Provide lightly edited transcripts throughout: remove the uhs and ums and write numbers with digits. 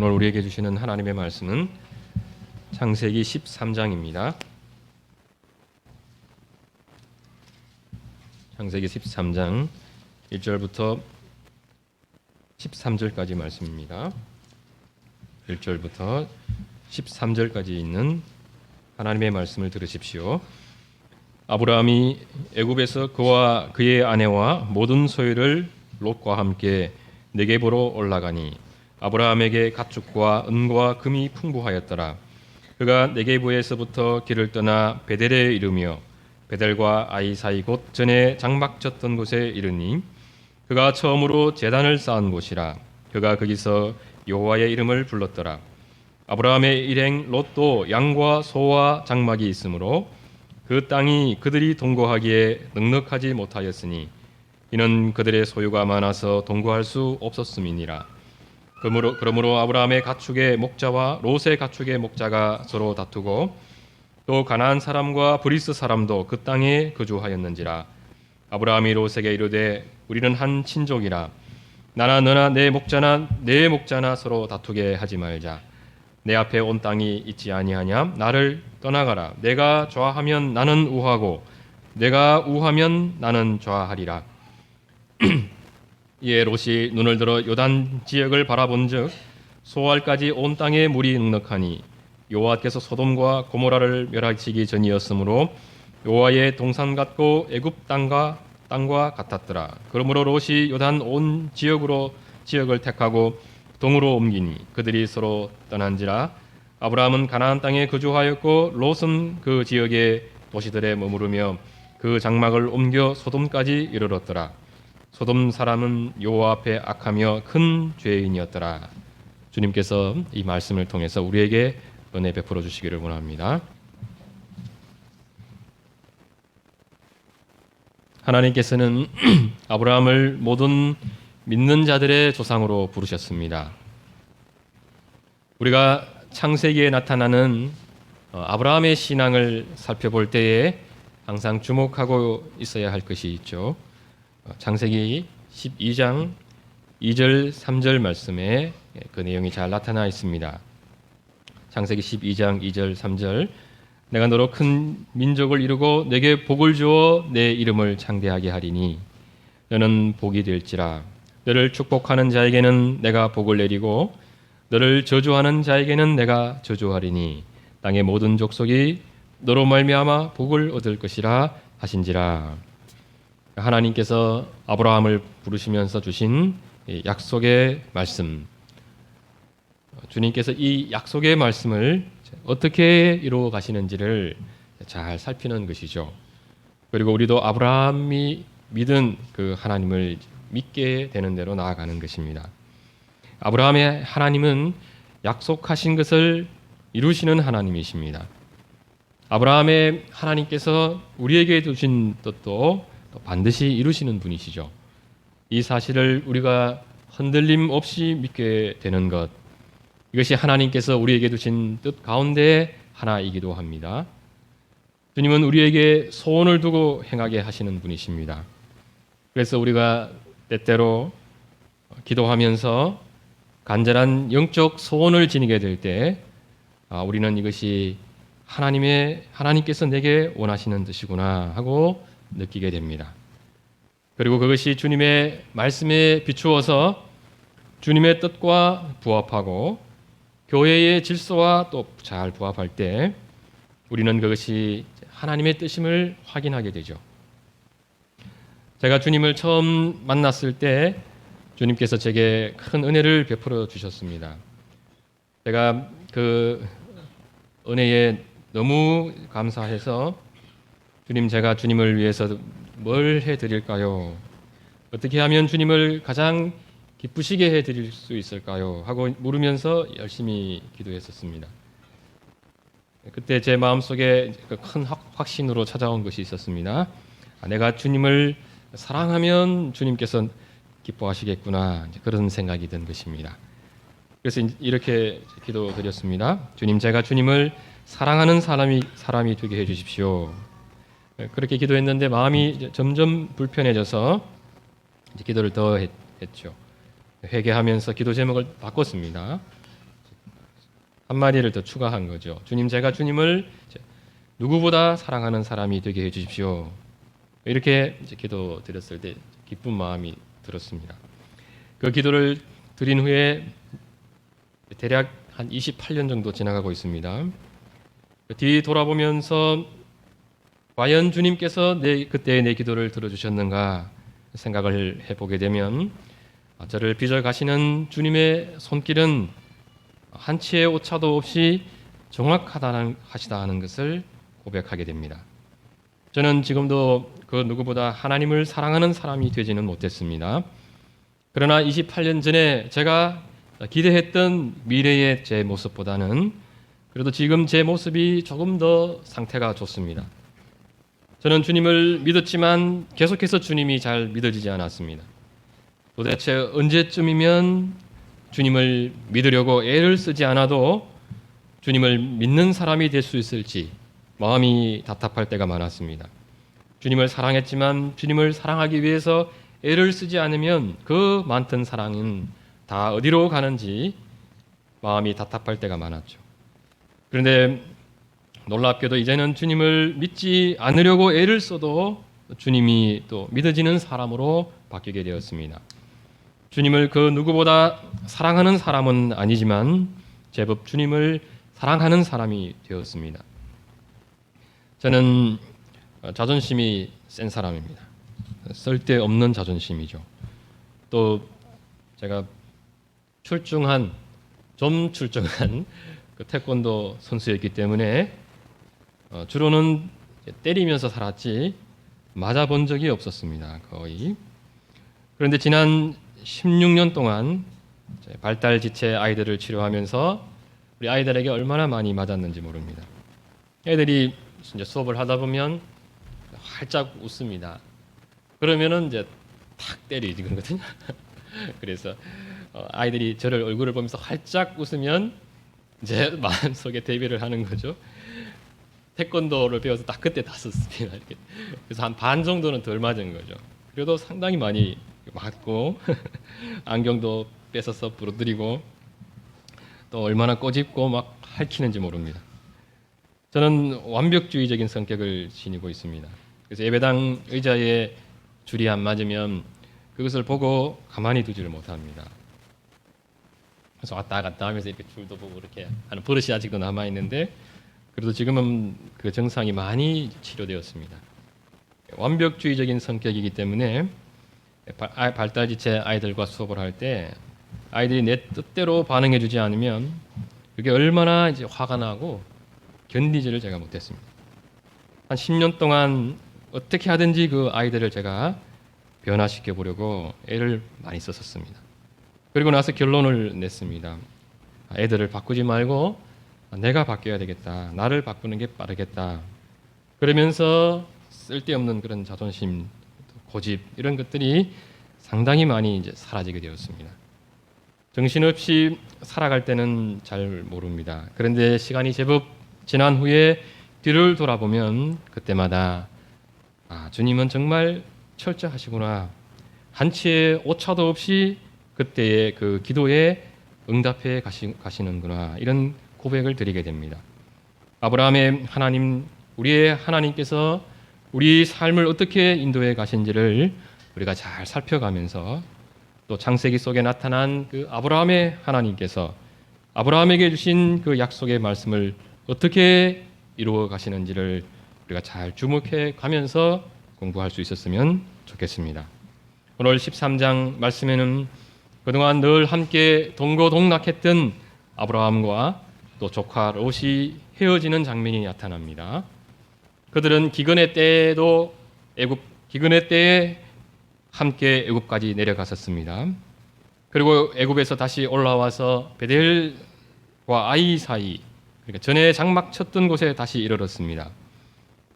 오늘 우리에게 주시는 하나님의 말씀은 창세기 13장입니다. 창세기 13장 1절부터 13절까지 말씀입니다. 1절부터 13절까지 있는 하나님의 말씀을 들으십시오. 아브라함이 애굽에서 그와 그의 아내와 모든 소유를 롯과 함께 네겝으로 올라가니 아브라함에게 가축과 은과 금이 풍부하였더라. 그가 네겝에서부터 길을 떠나 베델에 이르며 베델과 아이 사이 곧 전에 장막 쳤던 곳에 이르니 그가 처음으로 제단을 쌓은 곳이라. 그가 거기서 여호와의 이름을 불렀더라. 아브라함의 일행 롯도 양과 소와 장막이 있으므로 그 땅이 그들이 동거하기에 넉넉하지 못하였으니 이는 그들의 소유가 많아서 동거할 수 없었음이니라. 그러므로 아브라함의 가축의 목자와 롯의 가축의 목자가 서로 다투고 또 가나안 사람과 브리스 사람도 그 땅에 거주하였는지라. 아브라함이 롯에게 이르되 우리는 한 친족이라. 나나 너나 내 목자나 서로 다투게 하지 말자. 내 앞에 온 땅이 있지 아니하냐? 나를 떠나가라. 내가 좌하면 나는 우하고 내가 우하면 나는 좌하리라. 이에 롯이 눈을 들어 요단 지역을 바라본즉 소알까지 온 땅에 물이 넉넉하니 여호와께서 소돔과 고모라를 멸하시기 전이었으므로 여호와의 동산 같고 애굽 땅과 같았더라. 그러므로 롯이 요단 온 지역을 택하고 동으로 옮기니 그들이 서로 떠난지라. 아브라함은 가나안 땅에 거주하였고 롯은 그 지역의 도시들에 머무르며 그 장막을 옮겨 소돔까지 이르렀더라. 소돔 사람은 여호와 앞에 악하며 큰 죄인이었더라. 주님께서 이 말씀을 통해서 우리에게 은혜 베풀어 주시기를 원합니다. 하나님께서는 아브라함을 모든 믿는 자들의 조상으로 부르셨습니다. 우리가 창세기에 나타나는 아브라함의 신앙을 살펴볼 때에 항상 주목하고 있어야 할 것이 있죠. 창세기 12장 2절 3절 말씀에 그 내용이 잘 나타나 있습니다. 창세기 12장 2절 3절 내가 너로 큰 민족을 이루고 내게 복을 주어 내 이름을 창대하게 하리니 너는 복이 될지라. 너를 축복하는 자에게는 내가 복을 내리고 너를 저주하는 자에게는 내가 저주하리니 땅의 모든 족속이 너로 말미암아 복을 얻을 것이라 하신지라. 하나님께서 아브라함을 부르시면서 주신 약속의 말씀, 주님께서 이 약속의 말씀을 어떻게 이루어 가시는지를 잘 살피는 것이죠. 그리고 우리도 아브라함이 믿은 그 하나님을 믿게 되는 대로 나아가는 것입니다. 아브라함의 하나님은 약속하신 것을 이루시는 하나님이십니다. 아브라함의 하나님께서 우리에게 주신 뜻도 반드시 이루시는 분이시죠. 이 사실을 우리가 흔들림 없이 믿게 되는 것, 이것이 하나님께서 우리에게 주신 뜻 가운데 하나이기도 합니다. 주님은 우리에게 소원을 두고 행하게 하시는 분이십니다. 그래서 우리가 때때로 기도하면서 간절한 영적 소원을 지니게 될 때 우리는 이것이 하나님께서 내게 원하시는 뜻이구나 하고 느끼게 됩니다. 그리고 그것이 주님의 말씀에 비추어서 주님의 뜻과 부합하고 교회의 질서와 또 잘 부합할 때 우리는 그것이 하나님의 뜻임을 확인하게 되죠. 제가 주님을 처음 만났을 때 주님께서 제게 큰 은혜를 베풀어 주셨습니다. 제가 그 은혜에 너무 감사해서 주님, 제가 주님을 위해서 뭘 해드릴까요? 어떻게 하면 주님을 가장 기쁘시게 해드릴 수 있을까요? 하고 물으면서 열심히 기도했었습니다. 그때 제 마음속에 큰 확신으로 찾아온 것이 있었습니다. 내가 주님을 사랑하면 주님께서 기뻐하시겠구나, 그런 생각이 든 것입니다. 그래서 이렇게 기도드렸습니다. 주님, 제가 주님을 사랑하는 사람이 되게 해주십시오. 그렇게 기도했는데 마음이 점점 불편해져서 기도를 더 했죠. 회개하면서 기도 제목을 바꿨습니다. 한 마디를 더 추가한 거죠. 주님, 제가 주님을 누구보다 사랑하는 사람이 되게 해주십시오. 이렇게 이제 기도 드렸을 때 기쁜 마음이 들었습니다. 그 기도를 드린 후에 대략 한 28년 정도 지나가고 있습니다. 뒤 돌아보면서 과연 주님께서 그때의 내 기도를 들어주셨는가 생각을 해보게 되면 저를 빚어 가시는 주님의 손길은 한치의 오차도 없이 정확하시다는 것을 고백하게 됩니다. 저는 지금도 그 누구보다 하나님을 사랑하는 사람이 되지는 못했습니다. 그러나 28년 전에 제가 기대했던 미래의 제 모습보다는 그래도 지금 제 모습이 조금 더 상태가 좋습니다. 저는 주님을 믿었지만 계속해서 주님이 잘 믿어지지 않았습니다. 도대체 언제쯤이면 주님을 믿으려고 애를 쓰지 않아도 주님을 믿는 사람이 될 수 있을지 마음이 답답할 때가 많았습니다. 주님을 사랑했지만 주님을 사랑하기 위해서 애를 쓰지 않으면 그 많던 사랑은 다 어디로 가는지 마음이 답답할 때가 많았죠. 그런데 놀랍게도 이제는 주님을 믿지 않으려고 애를 써도 주님이 또 믿어지는 사람으로 바뀌게 되었습니다. 주님을 그 누구보다 사랑하는 사람은 아니지만 제법 주님을 사랑하는 사람이 되었습니다. 저는 자존심이 센 사람입니다. 쓸데없는 자존심이죠. 또 제가 좀 출중한 그 태권도 선수였기 때문에 주로는 때리면서 살았지 맞아본 적이 없었습니다. 거의. 그런데 지난 16년 동안 발달 지체 아이들을 치료하면서 우리 아이들에게 얼마나 많이 맞았는지 모릅니다. 애들이 이제 수업을 하다 보면 활짝 웃습니다. 그러면은 이제 탁 때리지 그러거든요. 그래서 아이들이 저를 얼굴을 보면서 활짝 웃으면 이제 마음속에 대비를 하는 거죠. 태권도를 배워서 딱 그때 다 썼습니다. 이렇게. 그래서 한 반 정도는 덜 맞은 거죠. 그래도 상당히 많이 맞고 안경도 뺏어서 부러뜨리고 또 얼마나 꼬집고 막 핥히는지 모릅니다. 저는 완벽주의적인 성격을 지니고 있습니다. 그래서 예배당 의자에 줄이 안 맞으면 그것을 보고 가만히 두지를 못합니다. 그래서 왔다 갔다 하면서 이렇게 줄도 보고 이렇게 하는 버릇이 아직도 남아 있는데 그래도 지금은 그 증상이 많이 치료되었습니다. 완벽주의적인 성격이기 때문에 발달지체 아이들과 수업을 할 때 아이들이 내 뜻대로 반응해주지 않으면 그게 얼마나 이제 화가 나고 견디지를 제가 못했습니다. 한 10년 동안 어떻게 하든지 그 아이들을 제가 변화시켜 보려고 애를 많이 썼었습니다. 그리고 나서 결론을 냈습니다. 애들을 바꾸지 말고 내가 바뀌어야 되겠다. 나를 바꾸는 게 빠르겠다. 그러면서 쓸데없는 그런 자존심, 고집 이런 것들이 상당히 많이 이제 사라지게 되었습니다. 정신없이 살아갈 때는 잘 모릅니다. 그런데 시간이 제법 지난 후에 뒤를 돌아보면 그때마다 주님은 정말 철저하시구나. 한치의 오차도 없이 그때의 그 기도에 응답해 가시는구나. 이런 고백을 드리게 됩니다. 아브라함의 하나님, 우리의 하나님께서 우리 삶을 어떻게 인도해 가신지를 우리가 잘 살펴가면서 또 창세기 속에 나타난 그 아브라함의 하나님께서 아브라함에게 주신 그 약속의 말씀을 어떻게 이루어 가시는지를 우리가 잘 주목해 가면서 공부할 수 있었으면 좋겠습니다. 오늘 13장 말씀에는 그동안 늘 함께 동고동락했던 아브라함과 또 조카 롯이 헤어지는 장면이 나타납니다. 그들은 기근의 때에 함께 애굽까지 내려갔었습니다. 그리고 애굽에서 다시 올라와서 베델과 아이 사이, 그러니까 전에 장막 쳤던 곳에 다시 이르렀습니다.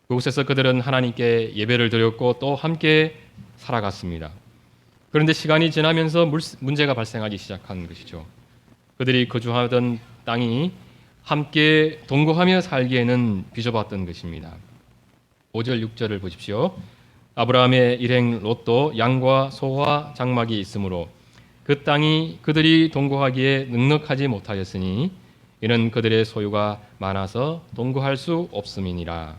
그곳에서 그들은 하나님께 예배를 드렸고 또 함께 살아갔습니다. 그런데 시간이 지나면서 문제가 발생하기 시작한 것이죠. 그들이 거주하던 땅이 함께 동거하며 살기에는 비좁았던 것입니다. 5절 6절을 보십시오. 아브라함의 일행 롯도 양과 소와 장막이 있으므로 그 땅이 그들이 동거하기에 넉넉하지 못하였으니 이는 그들의 소유가 많아서 동거할 수 없음이니라.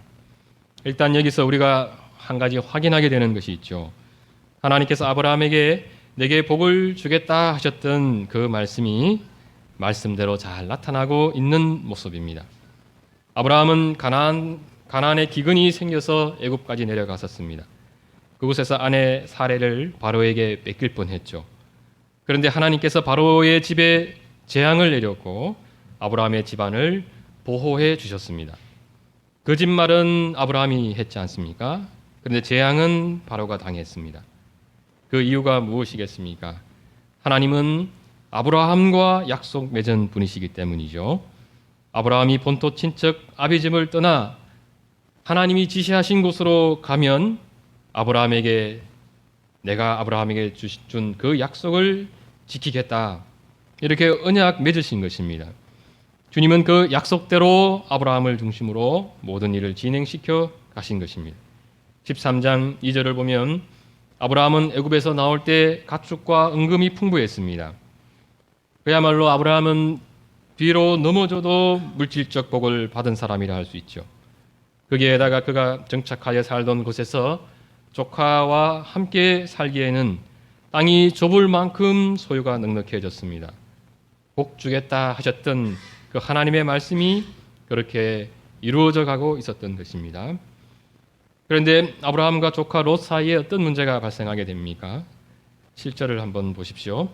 일단 여기서 우리가 한 가지 확인하게 되는 것이 있죠. 하나님께서 아브라함에게 내게 복을 주겠다 하셨던 그 말씀이 말씀대로 잘 나타나고 있는 모습입니다. 아브라함은 가나안에 기근이 생겨서 애굽까지 내려갔었습니다. 그곳에서 아내 사레를 바로에게 뺏길 뻔했죠. 그런데 하나님께서 바로의 집에 재앙을 내렸고 아브라함의 집안을 보호해 주셨습니다. 거짓말은 아브라함이 했지 않습니까? 그런데 재앙은 바로가 당했습니다. 그 이유가 무엇이겠습니까? 하나님은 아브라함과 약속 맺은 분이시기 때문이죠. 아브라함이 본토 친척 아비집을 떠나 하나님이 지시하신 곳으로 가면 내가 아브라함에게 준 그 약속을 지키겠다. 이렇게 언약 맺으신 것입니다. 주님은 그 약속대로 아브라함을 중심으로 모든 일을 진행시켜 가신 것입니다. 13장 2절을 보면 아브라함은 애굽에서 나올 때 가축과 은금이 풍부했습니다. 그야말로 아브라함은 뒤로 넘어져도 물질적 복을 받은 사람이라 할 수 있죠. 거기에다가 그가 정착하여 살던 곳에서 조카와 함께 살기에는 땅이 좁을 만큼 소유가 넉넉해졌습니다. 복 주겠다 하셨던 그 하나님의 말씀이 그렇게 이루어져 가고 있었던 것입니다. 그런데 아브라함과 조카 롯 사이에 어떤 문제가 발생하게 됩니까? 7절을 한번 보십시오.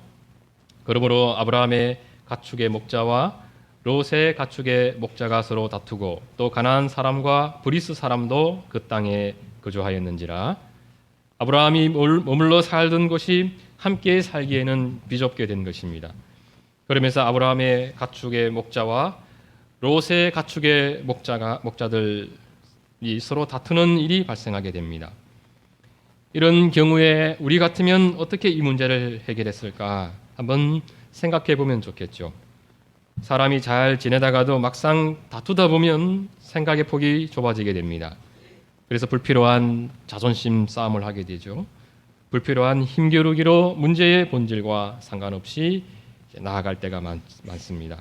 그러므로 아브라함의 가축의 목자와 롯의 가축의 목자가 서로 다투고 또 가나안 사람과 브리스 사람도 그 땅에 거주하였는지라. 아브라함이 머물러 살던 곳이 함께 살기에는 비좁게 된 것입니다. 그러면서 아브라함의 가축의 목자와 롯의 가축의 목자들이 서로 다투는 일이 발생하게 됩니다. 이런 경우에 우리 같으면 어떻게 이 문제를 해결했을까 한번 생각해 보면 좋겠죠. 사람이 잘 지내다가도 막상 다투다 보면 생각의 폭이 좁아지게 됩니다. 그래서 불필요한 자존심 싸움을 하게 되죠. 불필요한 힘겨루기로 문제의 본질과 상관없이 나아갈 때가 많습니다.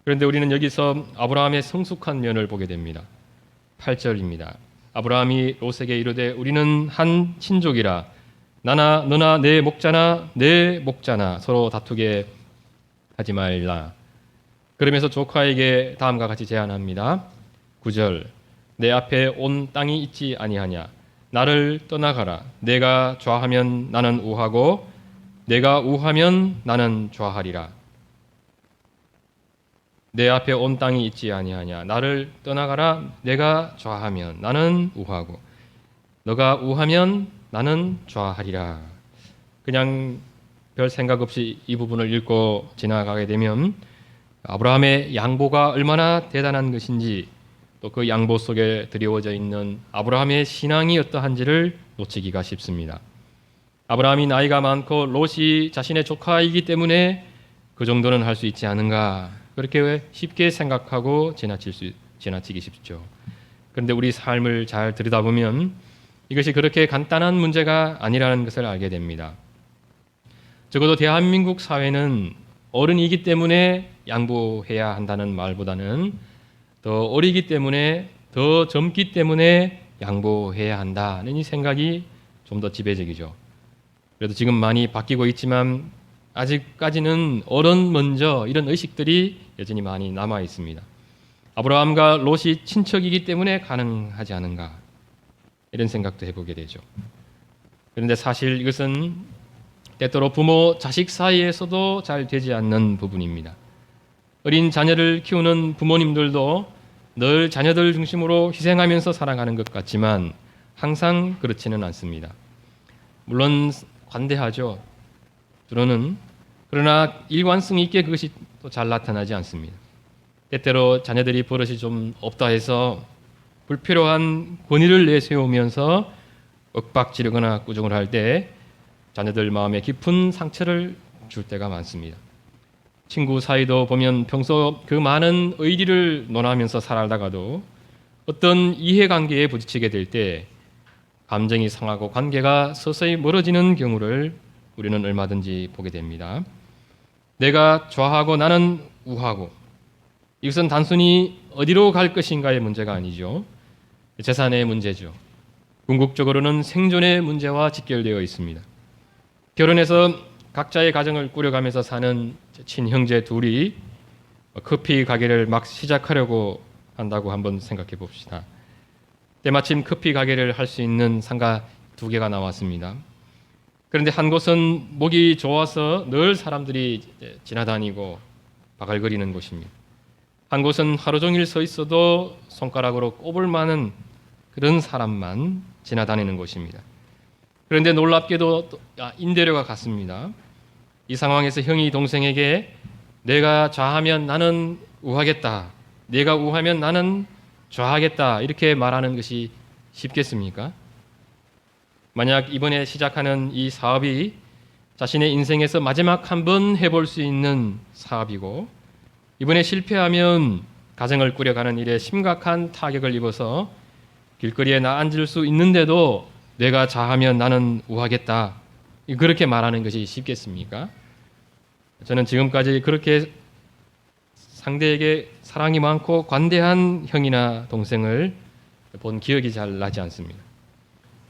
그런데 우리는 여기서 아브라함의 성숙한 면을 보게 됩니다. 8절입니다. 아브라함이 롯에게 이르되 우리는 한 친족이라 나나 너나 내 목자나 서로 다투게 하지 말라. 그러면서 조카에게 다음과 같이 제안합니다. 9절 내 앞에 온 땅이 있지 아니하냐. 나를 떠나가라. 내가 좌하면 나는 우하고 내가 우하면 나는 좌하리라. 내 앞에 온 땅이 있지 아니하냐. 나를 떠나가라. 내가 좌하면 나는 우하고 너가 우하면 나는 좌하리라. 그냥 별 생각 없이 이 부분을 읽고 지나가게 되면 아브라함의 양보가 얼마나 대단한 것인지 또 그 양보 속에 드리워져 있는 아브라함의 신앙이 어떠한지를 놓치기가 쉽습니다. 아브라함이 나이가 많고 롯이 자신의 조카이기 때문에 그 정도는 할 수 있지 않은가 그렇게 쉽게 생각하고 지나치기 쉽죠. 그런데 우리 삶을 잘 들여다보면 이것이 그렇게 간단한 문제가 아니라는 것을 알게 됩니다. 적어도 대한민국 사회는 어른이기 때문에 양보해야 한다는 말보다는 더 어리기 때문에 더 젊기 때문에 양보해야 한다는 이 생각이 좀 더 지배적이죠. 그래도 지금 많이 바뀌고 있지만 아직까지는 어른 먼저 이런 의식들이 여전히 많이 남아 있습니다. 아브라함과 롯이 친척이기 때문에 가능하지 않은가 이런 생각도 해보게 되죠. 그런데 사실 이것은 때때로 부모 자식 사이에서도 잘 되지 않는 부분입니다. 어린 자녀를 키우는 부모님들도 늘 자녀들 중심으로 희생하면서 살아가는 것 같지만 항상 그렇지는 않습니다. 물론 관대하죠. 주로는. 그러나 일관성 있게 그것이 또 잘 나타나지 않습니다. 때때로 자녀들이 버릇이 좀 없다 해서 불필요한 권위를 내세우면서 윽박지르거나 꾸중을 할 때 자녀들 마음에 깊은 상처를 줄 때가 많습니다. 친구 사이도 보면 평소 그 많은 의리를 논하면서 살다가도 어떤 이해관계에 부딪히게 될 때 감정이 상하고 관계가 서서히 멀어지는 경우를 우리는 얼마든지 보게 됩니다. 내가 좌하고 나는 우하고 이것은 단순히 어디로 갈 것인가의 문제가 아니죠. 재산의 문제죠. 궁극적으로는 생존의 문제와 직결되어 있습니다. 결혼해서 각자의 가정을 꾸려가면서 사는 친형제 둘이 커피 가게를 막 시작하려고 한다고 한번 생각해 봅시다. 때마침 커피 가게를 할 수 있는 상가 2개가 나왔습니다. 그런데 한 곳은 목이 좋아서 늘 사람들이 지나다니고 바글거리는 곳입니다. 한 곳은 하루 종일 서 있어도 손가락으로 꼽을 만한 그런 사람만 지나다니는 곳입니다. 그런데 놀랍게도 인대료가 같습니다. 이 상황에서 형이 동생에게 내가 좌하면 나는 우하겠다, 내가 우하면 나는 좌하겠다 이렇게 말하는 것이 쉽겠습니까? 만약 이번에 시작하는 이 사업이 자신의 인생에서 마지막 한 번 해볼 수 있는 사업이고 이번에 실패하면 가정을 꾸려가는 일에 심각한 타격을 입어서 길거리에 나 앉을 수 있는데도 내가 좌하면 나는 우하겠다 그렇게 말하는 것이 쉽겠습니까? 저는 지금까지 그렇게 상대에게 사랑이 많고 관대한 형이나 동생을 본 기억이 잘 나지 않습니다.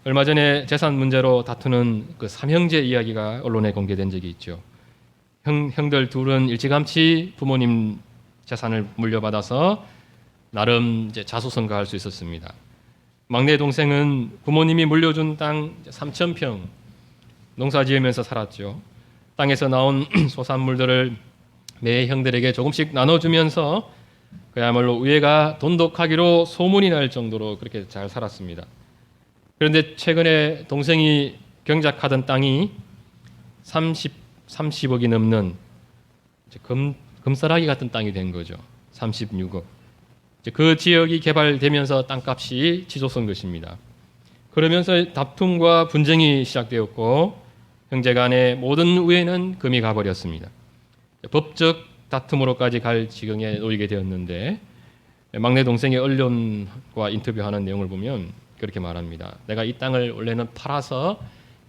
얼마 전에 재산 문제로 다투는 그 삼형제 이야기가 언론에 공개된 적이 있죠. 형들 둘은 일찌감치 부모님 재산을 물려받아서 나름 이제 자수성가할 수 있었습니다. 막내 동생은 부모님이 물려준 땅 3,000평 농사지으면서 살았죠. 땅에서 나온 소산물들을 매 형들에게 조금씩 나눠주면서 그야말로 위에가 돈독하기로 소문이 날 정도로 그렇게 잘 살았습니다. 그런데 최근에 동생이 경작하던 땅이 30억이 넘는 금싸라기 같은 땅이 된 거죠. 36억. 그 지역이 개발되면서 땅값이 치솟은 것입니다. 그러면서 다툼과 분쟁이 시작되었고 형제 간의 모든 우애는 금이 가버렸습니다. 법적 다툼으로까지 갈 지경에 놓이게 되었는데 막내 동생이 언론과 인터뷰하는 내용을 보면 그렇게 말합니다. 내가 이 땅을 원래는 팔아서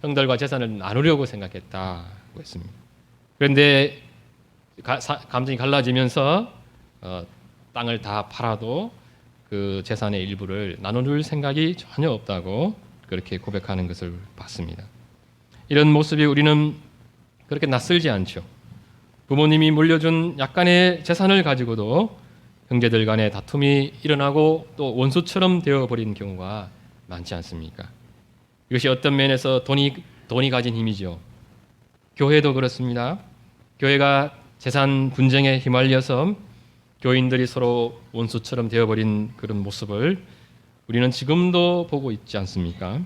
형들과 재산을 나누려고 생각했다고 했습니다. 그런데 감정이 갈라지면서 땅을 다 팔아도 그 재산의 일부를 나눠줄 생각이 전혀 없다고 그렇게 고백하는 것을 봤습니다. 이런 모습이 우리는 그렇게 낯설지 않죠. 부모님이 물려준 약간의 재산을 가지고도 형제들 간의 다툼이 일어나고 또 원수처럼 되어버린 경우가 많지 않습니까? 이것이 어떤 면에서 돈이 가진 힘이죠. 교회도 그렇습니다. 교회가 재산 분쟁에 휘말려서 교인들이 서로 원수처럼 되어버린 그런 모습을 우리는 지금도 보고 있지 않습니까?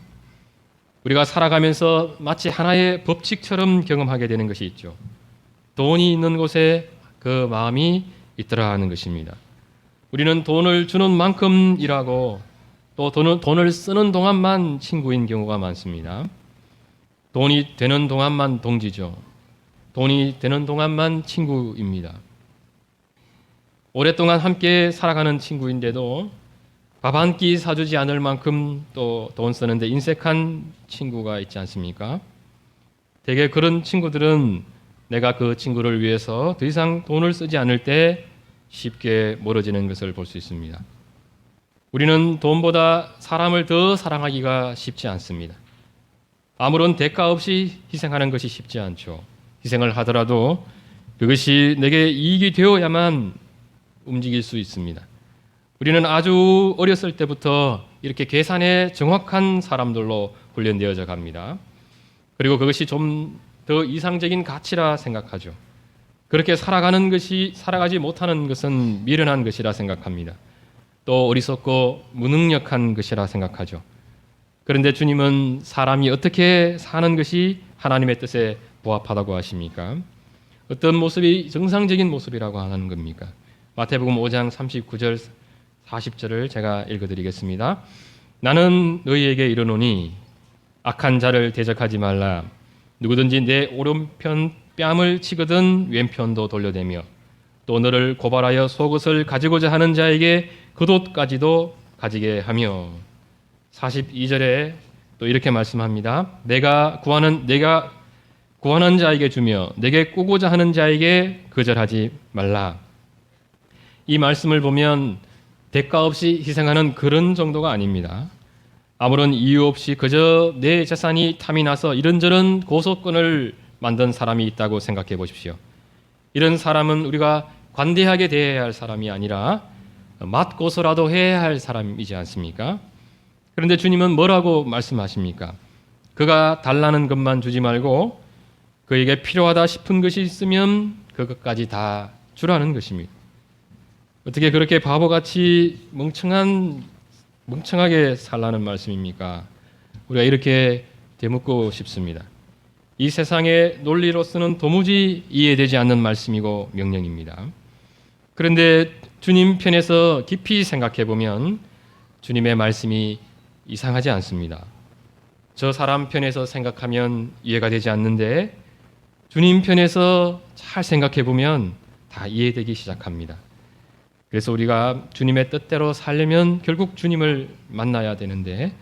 우리가 살아가면서 마치 하나의 법칙처럼 경험하게 되는 것이 있죠. 돈이 있는 곳에 그 마음이 있더라 하는 것입니다. 우리는 돈을 주는 만큼 일하고 또 돈을 쓰는 동안만 친구인 경우가 많습니다. 돈이 되는 동안만 동지죠. 돈이 되는 동안만 친구입니다. 오랫동안 함께 살아가는 친구인데도 밥 한 끼 사주지 않을 만큼 또 돈 쓰는데 인색한 친구가 있지 않습니까? 대개 그런 친구들은 내가 그 친구를 위해서 더 이상 돈을 쓰지 않을 때 쉽게 멀어지는 것을 볼 수 있습니다. 우리는 돈보다 사람을 더 사랑하기가 쉽지 않습니다. 아무런 대가 없이 희생하는 것이 쉽지 않죠. 희생을 하더라도 그것이 내게 이익이 되어야만 움직일 수 있습니다. 우리는 아주 어렸을 때부터 이렇게 계산에 정확한 사람들로 훈련되어져 갑니다. 그리고 그것이 좀 더 이상적인 가치라 생각하죠. 그렇게 살아가지 못하는 것은 미련한 것이라 생각합니다. 또 어리석고 무능력한 것이라 생각하죠. 그런데 주님은 사람이 어떻게 사는 것이 하나님의 뜻에 부합하다고 하십니까? 어떤 모습이 정상적인 모습이라고 하는 겁니까? 마태복음 5장 39절 40절을 제가 읽어드리겠습니다. 나는 너희에게 이르노니 악한 자를 대적하지 말라. 누구든지 내 오른편 뺨을 치거든 왼편도 돌려대며 또 너를 고발하여 속옷을 가지고자 하는 자에게 겉옷까지도 가지게 하며 42절에 또 이렇게 말씀합니다. 내가 구하는 자에게 주며 내게 꾸고자 하는 자에게 거절하지 말라. 이 말씀을 보면 대가 없이 희생하는 그런 정도가 아닙니다. 아무런 이유 없이 그저 내 재산이 탐이 나서 이런저런 고소권을 만든 사람이 있다고 생각해 보십시오. 이런 사람은 우리가 관대하게 대해야 할 사람이 아니라 맞고서라도 해야 할 사람이지 않습니까? 그런데 주님은 뭐라고 말씀하십니까? 그가 달라는 것만 주지 말고 그에게 필요하다 싶은 것이 있으면 그것까지 다 주라는 것입니다. 어떻게 그렇게 바보같이 멍청하게 살라는 말씀입니까? 우리가 이렇게 되묻고 싶습니다. 이 세상의 논리로서는 도무지 이해되지 않는 말씀이고 명령입니다. 그런데 주님 편에서 깊이 생각해 보면 주님의 말씀이 이상하지 않습니다. 저 사람 편에서 생각하면 이해가 되지 않는데 주님 편에서 잘 생각해 보면 다 이해되기 시작합니다. 그래서 우리가 주님의 뜻대로 살려면 결국 주님을 만나야 되는데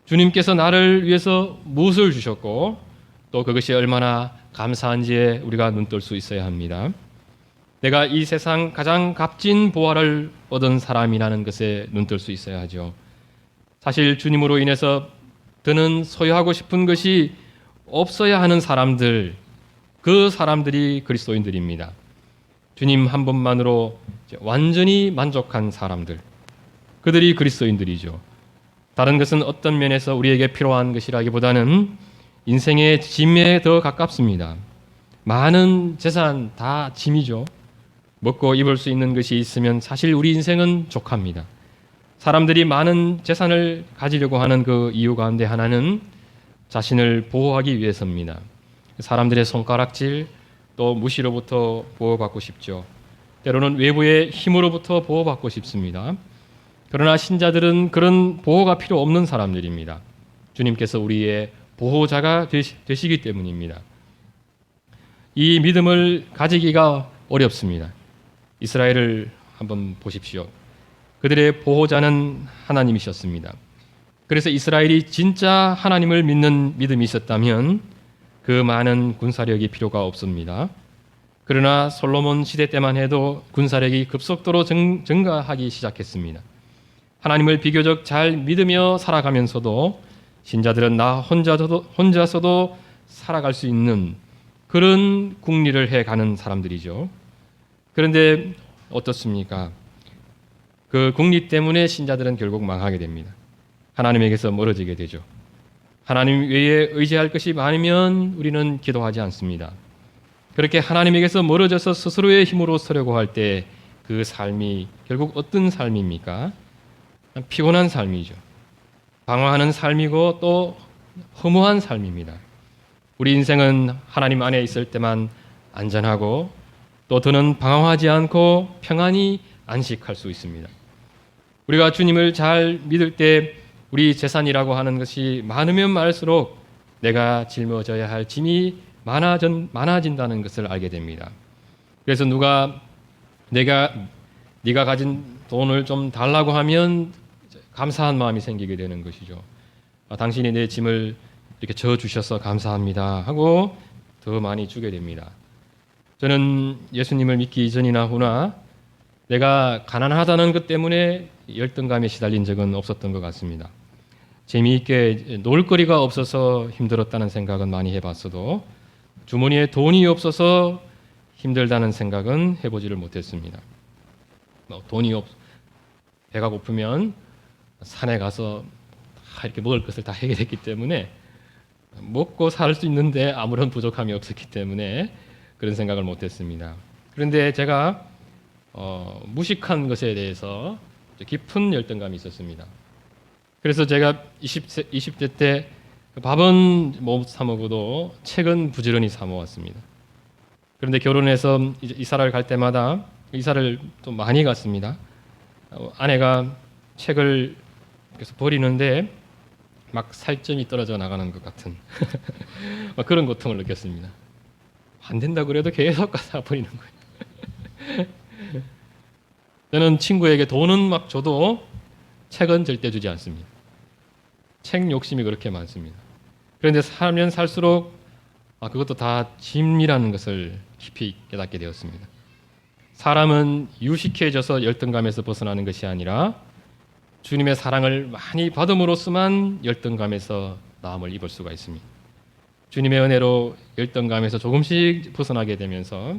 주님께서 나를 위해서 무엇을 주셨고 또 그것이 얼마나 감사한지에 우리가 눈뜰 수 있어야 합니다. 내가 이 세상 가장 값진 보화를 얻은 사람이라는 것에 눈뜰 수 있어야 하죠. 사실 주님으로 인해서 더는 소유하고 싶은 것이 없어야 하는 사람들, 그 사람들이 그리스도인들입니다. 주님 한 분만으로 완전히 만족한 사람들, 그들이 그리스도인들이죠. 다른 것은 어떤 면에서 우리에게 필요한 것이라기보다는 인생의 짐에 더 가깝습니다. 많은 재산 다 짐이죠. 먹고 입을 수 있는 것이 있으면 사실 우리 인생은 족합니다. 사람들이 많은 재산을 가지려고 하는 그 이유 가운데 하나는 자신을 보호하기 위해서입니다. 사람들의 손가락질, 또 무시로부터 보호받고 싶죠. 때로는 외부의 힘으로부터 보호받고 싶습니다. 그러나 신자들은 그런 보호가 필요 없는 사람들입니다. 주님께서 우리의 보호자가 되시기 때문입니다. 이 믿음을 가지기가 어렵습니다. 이스라엘을 한번 보십시오. 그들의 보호자는 하나님이셨습니다. 그래서 이스라엘이 진짜 하나님을 믿는 믿음이 있었다면 그 많은 군사력이 필요가 없습니다. 그러나 솔로몬 시대 때만 해도 군사력이 급속도로 증가하기 시작했습니다. 하나님을 비교적 잘 믿으며 살아가면서도 신자들은 나 혼자서도 살아갈 수 있는 그런 국리를 해가는 사람들이죠. 그런데 어떻습니까? 그 국리 때문에 신자들은 결국 망하게 됩니다. 하나님에게서 멀어지게 되죠. 하나님 외에 의지할 것이 많으면 우리는 기도하지 않습니다. 그렇게 하나님에게서 멀어져서 스스로의 힘으로 서려고 할 때 그 삶이 결국 어떤 삶입니까? 피곤한 삶이죠. 방황하는 삶이고 또 허무한 삶입니다. 우리 인생은 하나님 안에 있을 때만 안전하고 또 더는 방황하지 않고 평안히 안식할 수 있습니다. 우리가 주님을 잘 믿을 때 우리 재산이라고 하는 것이 많으면 많을수록 내가 짊어져야 할 짐이 많아진다는 것을 알게 됩니다. 그래서 누가 네가 가진 돈을 좀 달라고 하면 감사한 마음이 생기게 되는 것이죠. 당신이 내 짐을 이렇게 져 주셔서 감사합니다 하고 더 많이 주게 됩니다. 저는 예수님을 믿기 이전이나 후나 내가 가난하다는 것 때문에 열등감에 시달린 적은 없었던 것 같습니다. 재미있게 놀 거리가 없어서 힘들었다는 생각은 많이 해봤어도 주머니에 돈이 없어서 힘들다는 생각은 해보지를 못했습니다. 배가 고프면 산에 가서 이렇게 먹을 것을 다 해결했기 때문에 먹고 살 수 있는데 아무런 부족함이 없었기 때문에 그런 생각을 못했습니다. 그런데 제가 무식한 것에 대해서 깊은 열등감이 있었습니다. 그래서 제가 20대 때 밥은 못 사 먹어도 책은 부지런히 사 모았습니다. 그런데 결혼해서 이사를 갈 때마다 이사를 좀 많이 갔습니다. 아내가 책을 계속 버리는데 막 살점이 떨어져 나가는 것 같은 그런 고통을 느꼈습니다. 안 된다 그래도 계속 가서 버리는 거예요. 저는 친구에게 돈은 막 줘도 책은 절대 주지 않습니다. 책 욕심이 그렇게 많습니다. 그런데 살면 살수록 그것도 다 짐이라는 것을 깊이 깨닫게 되었습니다. 사람은 유식해져서 열등감에서 벗어나는 것이 아니라 주님의 사랑을 많이 받음으로써만 열등감에서 나음을 입을 수가 있습니다. 주님의 은혜로 열등감에서 조금씩 벗어나게 되면서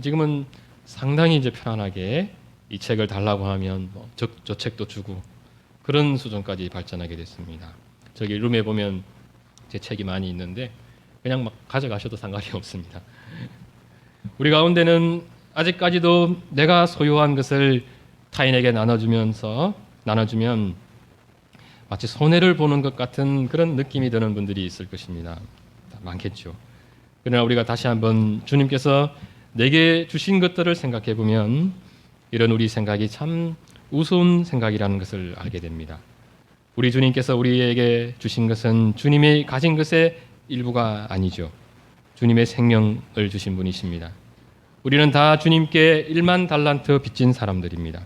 지금은 상당히 이제 편안하게 이 책을 달라고 하면 저 책도 주고 그런 수준까지 발전하게 됐습니다. 저기 룸에 보면 제 책이 많이 있는데 그냥 막 가져가셔도 상관이 없습니다. 우리 가운데는 아직까지도 내가 소유한 것을 타인에게 나눠주면 마치 손해를 보는 것 같은 그런 느낌이 드는 분들이 있을 것입니다. 많겠죠. 그러나 우리가 다시 한번 주님께서 내게 주신 것들을 생각해 보면 이런 우리 생각이 참 우스운 생각이라는 것을 알게 됩니다. 우리 주님께서 우리에게 주신 것은 주님이 가진 것의 일부가 아니죠. 주님의 생명을 주신 분이십니다. 우리는 다 주님께 1만 달란트 빚진 사람들입니다.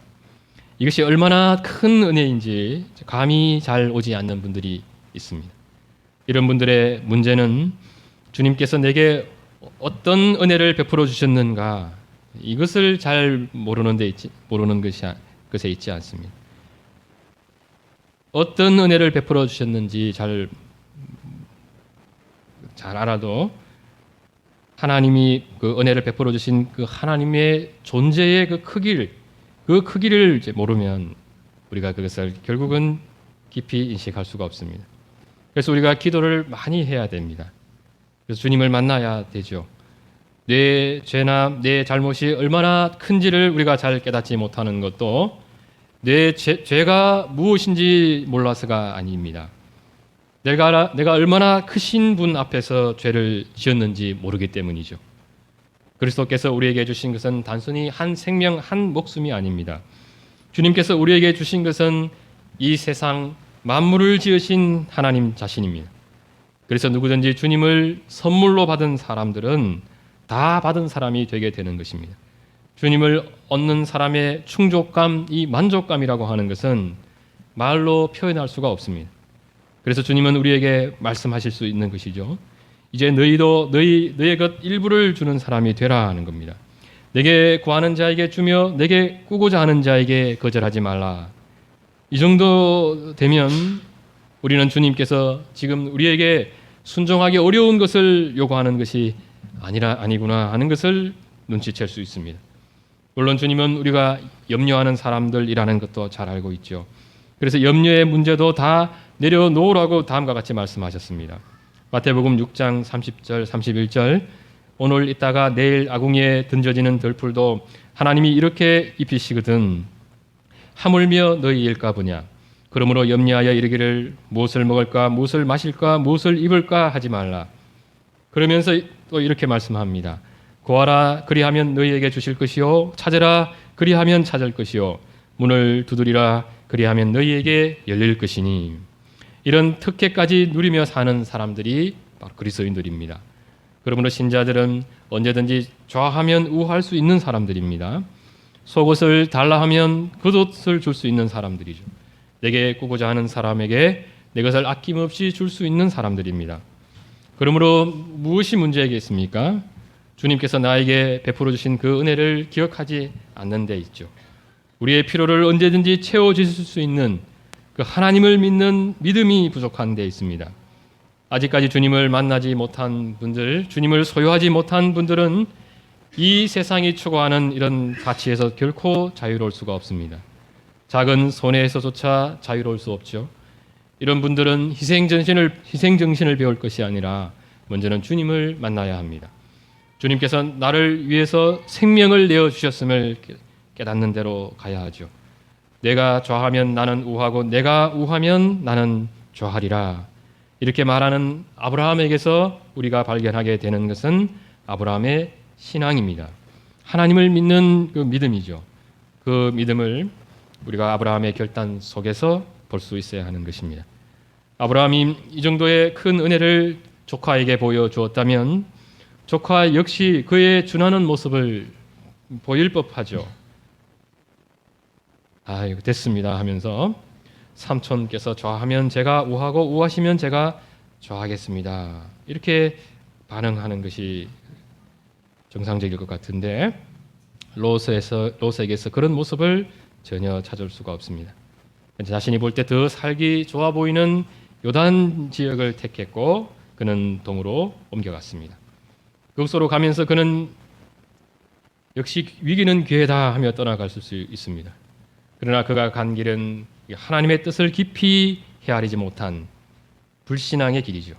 이것이 얼마나 큰 은혜인지 감이 잘 오지 않는 분들이 있습니다. 이런 분들의 문제는 주님께서 내게 어떤 은혜를 베풀어 주셨는가 이것을 잘 모르는 것에 있지 않습니다. 어떤 은혜를 베풀어 주셨는지 잘 알아도 하나님이 그 은혜를 베풀어 주신 그 하나님의 존재의 그 크기를 이제 모르면 우리가 그것을 결국은 깊이 인식할 수가 없습니다. 그래서 우리가 기도를 많이 해야 됩니다. 그래서 주님을 만나야 되죠. 내 죄나 내 잘못이 얼마나 큰지를 우리가 잘 깨닫지 못하는 것도 내 죄가 무엇인지 몰라서가 아닙니다. 내가 얼마나 크신 분 앞에서 죄를 지었는지 모르기 때문이죠. 그리스도께서 우리에게 주신 것은 단순히 한 생명, 한 목숨이 아닙니다. 주님께서 우리에게 주신 것은 이 세상 만물을 지으신 하나님 자신입니다. 그래서 누구든지 주님을 선물로 받은 사람들은 다 받은 사람이 되게 되는 것입니다. 주님을 얻는 사람의 충족감, 이 만족감이라고 하는 것은 말로 표현할 수가 없습니다. 그래서 주님은 우리에게 말씀하실 수 있는 것이죠. 이제 너희도 너의 것 일부를 주는 사람이 되라 하는 겁니다. 내게 구하는 자에게 주며 내게 꾸고자 하는 자에게 거절하지 말라. 이 정도 되면 우리는 주님께서 지금 우리에게 순종하기 어려운 것을 요구하는 것이 아니구나 하는 것을 눈치챌 수 있습니다. 물론 주님은 우리가 염려하는 사람들이라는 것도 잘 알고 있죠. 그래서 염려의 문제도 다 내려놓으라고 다음과 같이 말씀하셨습니다. 마태복음 6장 30절 31절 오늘 있다가 내일 아궁이에 던져지는 들풀도 하나님이 이렇게 입히시거든 하물며 너희 일까 보냐. 그러므로 염려하여 이르기를 무엇을 먹을까 무엇을 마실까 무엇을 입을까 하지 말라. 그러면서 또 이렇게 말씀합니다. 구하라 그리하면 너희에게 주실 것이요 찾으라 그리하면 찾을 것이요 문을 두드리라 그리하면 너희에게 열릴 것이니. 이런 특혜까지 누리며 사는 사람들이 바로 그리스도인들입니다. 그러므로 신자들은 언제든지 좌하면 우할 수 있는 사람들입니다. 속옷을 달라 하면 겉옷을 줄 수 있는 사람들이죠. 내게 꾸고자 하는 사람에게 내 것을 아낌없이 줄 수 있는 사람들입니다. 그러므로 무엇이 문제겠습니까? 주님께서 나에게 베풀어 주신 그 은혜를 기억하지 않는 데 있죠. 우리의 필요를 언제든지 채워주실 수 있는 그 하나님을 믿는 믿음이 부족한 데 있습니다. 아직까지 주님을 만나지 못한 분들, 주님을 소유하지 못한 분들은 이 세상이 추구하는 이런 가치에서 결코 자유로울 수가 없습니다. 작은 손해에서조차 자유로울 수 없죠. 이런 분들은 희생정신을 배울 것이 아니라 먼저는 주님을 만나야 합니다. 주님께서 나를 위해서 생명을 내어주셨음을 깨닫는 대로 가야 하죠. 내가 좌하면 나는 우하고 내가 우하면 나는 좌하리라. 이렇게 말하는 아브라함에게서 우리가 발견하게 되는 것은 아브라함의 신앙입니다. 하나님을 믿는 그 믿음이죠. 그 믿음을 우리가 아브라함의 결단 속에서 볼 수 있어야 하는 것입니다. 아브라함이 이 정도의 큰 은혜를 조카에게 보여주었다면 조카 역시 그의 준하는 모습을 보일 법하죠. 이거 됐습니다 하면서 삼촌께서 좌하면 제가 우하고 우하시면 제가 좌하겠습니다. 이렇게 반응하는 것이 정상적일 것 같은데 롯에게서 그런 모습을 전혀 찾을 수가 없습니다. 자신이 볼 때 더 살기 좋아 보이는 요단 지역을 택했고 그는 동으로 옮겨갔습니다. 그곳으로 가면서 그는 역시 위기는 기회다 하며 떠나갈 수 있습니다. 그러나 그가 간 길은 하나님의 뜻을 깊이 헤아리지 못한 불신앙의 길이죠.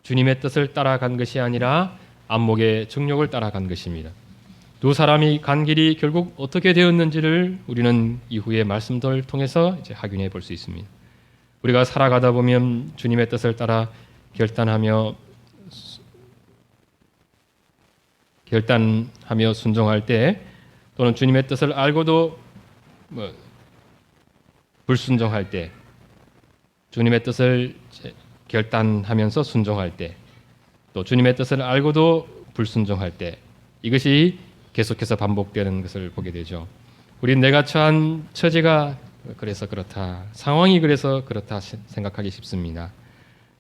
주님의 뜻을 따라간 것이 아니라 안목의 정욕을 따라간 것입니다. 두 사람이 간 길이 결국 어떻게 되었는지를 우리는 이후의 말씀들을 통해서 이제 확인해 볼 수 있습니다. 우리가 살아가다 보면 주님의 뜻을 따라 결단하며 순종할 때, 또는 주님의 뜻을 알고도 불순종할 때, 주님의 뜻을 결단하면서 순종할 때, 또 주님의 뜻을 알고도 불순종할 때, 이것이 계속해서 반복되는 것을 보게 되죠. 우린 내가 처한 처지가 그래서 그렇다, 상황이 그래서 그렇다 생각하기 쉽습니다.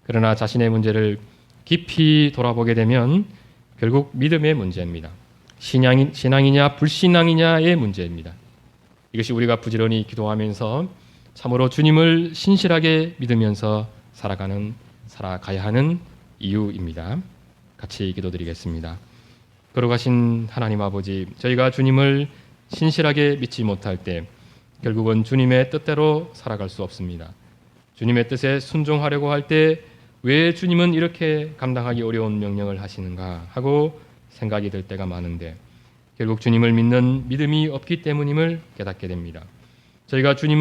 그러나 자신의 문제를 깊이 돌아보게 되면 결국 믿음의 문제입니다. 신앙이냐 불신앙이냐의 문제입니다. 이것이 우리가 부지런히 기도하면서 참으로 주님을 신실하게 믿으면서 살아가야 하는 이유입니다. 같이 기도드리겠습니다. 걸어가신 하나님 아버지, 저희가 주님을 신실하게 믿지 못할 때 결국은 주님의 뜻대로 살아갈 수 없습니다. 주님의 뜻에 순종하려고 할 때 왜 주님은 이렇게 감당하기 어려운 명령을 하시는가 하고 생각이 들 때가 많은데, 결국 주님을 믿는 믿음이 없기 때문임을 깨닫게 됩니다. 저희가 주님을